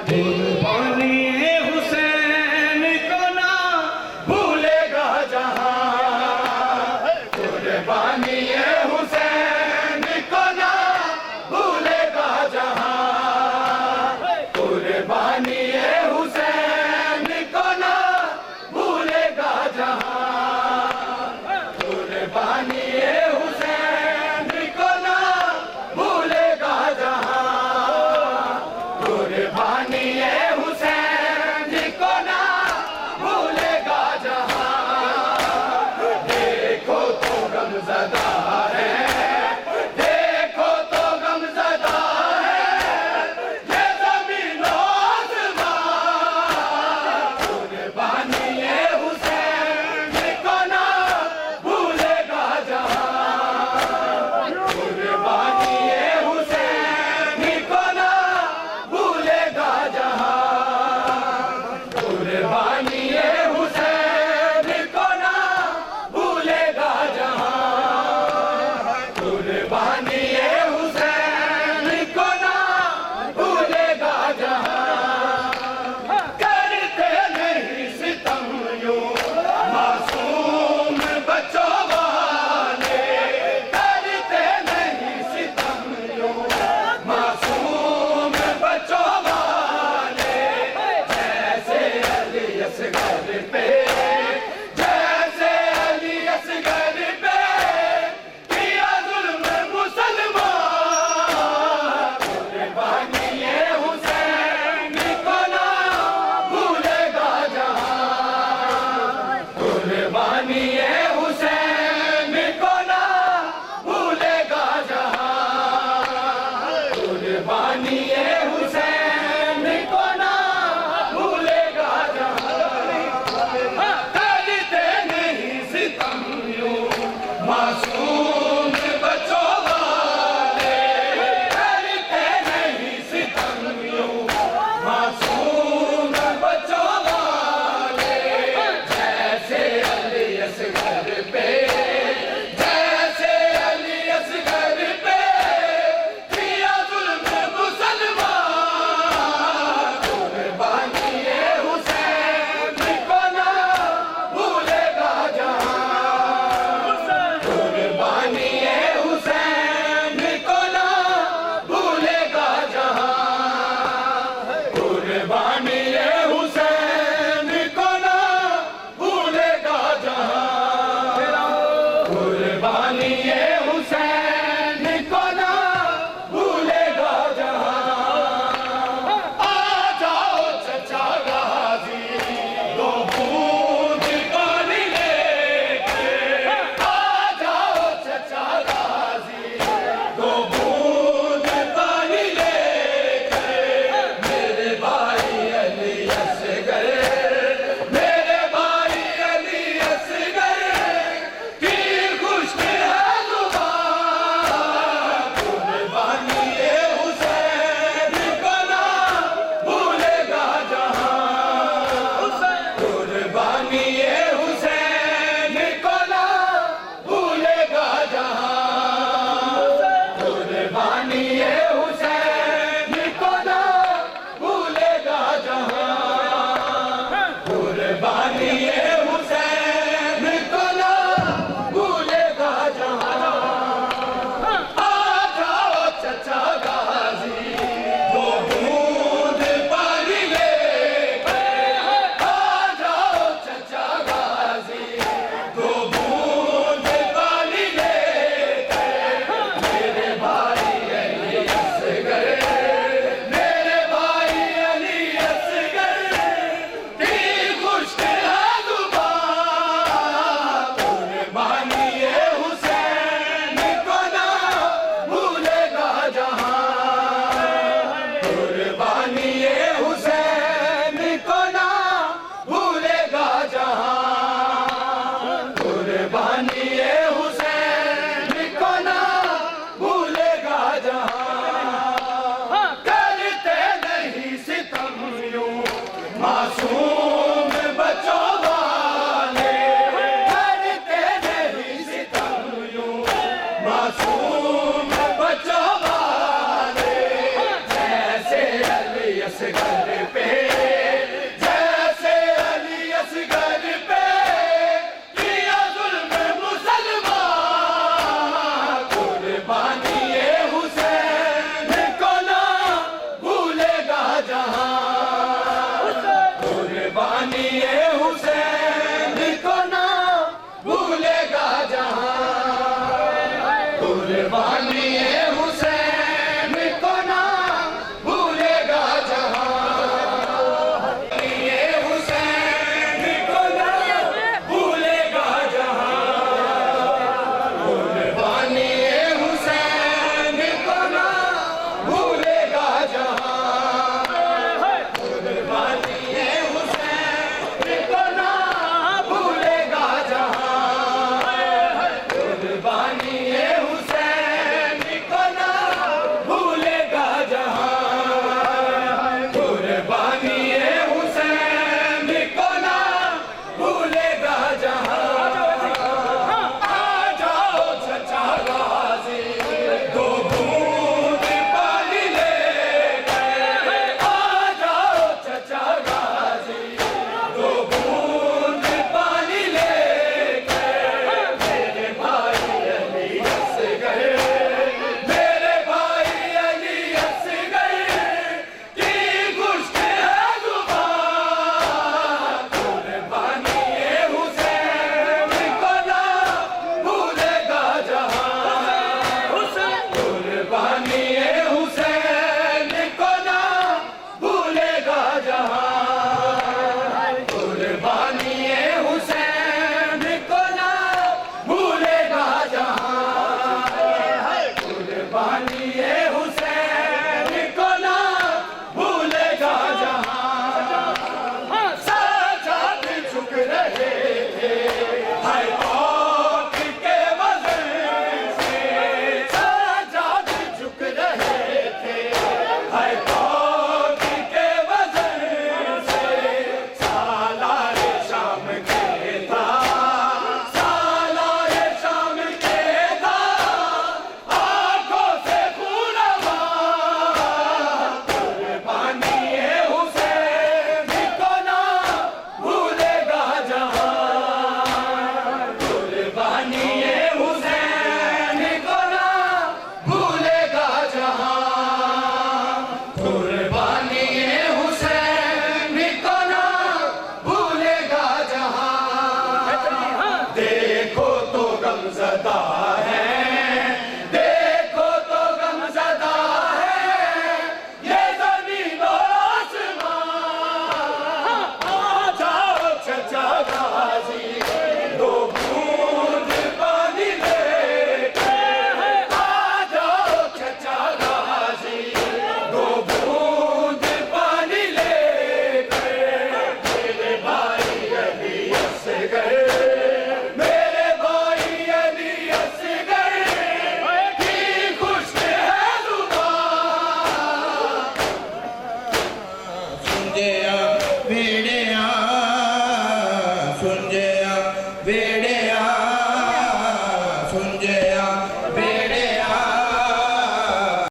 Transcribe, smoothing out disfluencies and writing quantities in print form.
कुर्बानी हुसैन को ना भूलेगा जहां, कुर्बानी हुसैन को ना भूलेगा जहां, कुर्बानी हुसैन को ना भूलेगा जहां, कुर्बानी हुसैन को ना भूलेगा जहां, कुर्बानी हुसैन को ना भूलेगा जहां। देखो तो गमज़दा है, देखो तो गमज़दा है ये ज़मीन आसमां, कुर्बानी हुसैन को ना भूलेगा जहां, कुर्बानी हुसैन को ना भूलेगा जहां। जहां कुर्बानी ये हुसैन को ना भूलेगा जहां कुर्बानी ये हुसैन को ना भूलेगा जहां ये हुसैन को ना भूलेगा जहां कुर्बानी ये हुसैन को ना भूलेगा जहां कुर्बानी ये हुसैन को ना भूलेगा जहां कुर्बानी ये हुसैन को ना भूलेगा जहां कुर्बानी ये हुसैन को ना भूलेगा जहां आ जाओ चचा गाजी दो बूंद पानी ले गए आ जाओ चचा गाजी दो बूंद पानी ले गए मेरे भाई अली हंस गए मेरे भाई अली हंस गए की गुश्त है जुबान कुर्बानी ये हुसैन को ना भूलेगा जहां कुर्बानी ये हुसैन को ना भूलेगा जहां कुर्बानी ये हुसैन को ना भूलेगा जहां कुर्बानी ये हुसैन को ना भूलेगा जहां सजाद झुक रहे थे हाय मौत के वज़न से सजाद झुक रहे थे हाय मौत के वज़न से सालारे शाम के था सालारे शाम के था आंखों से खून कुर्बानी ये हुसैन को ना भूलेगा जहां कुर्बानी ये हुसैन को ना भूलेगा जहां कुर्बानी ये हुसैन को ना भूलेगा जहां देखो तो गमज़दा है देखो तो गमज़दा है ये ज़मीन और आसमान आ जाओ चचा गाजी दो बूंद पानी ले गए आ जाओ चचा गाजी दो बूंद पानी ले गए मेरे भाई अली हंस गए मेरे भाई अली हंस गए की खुश्क है जुबान जिंदे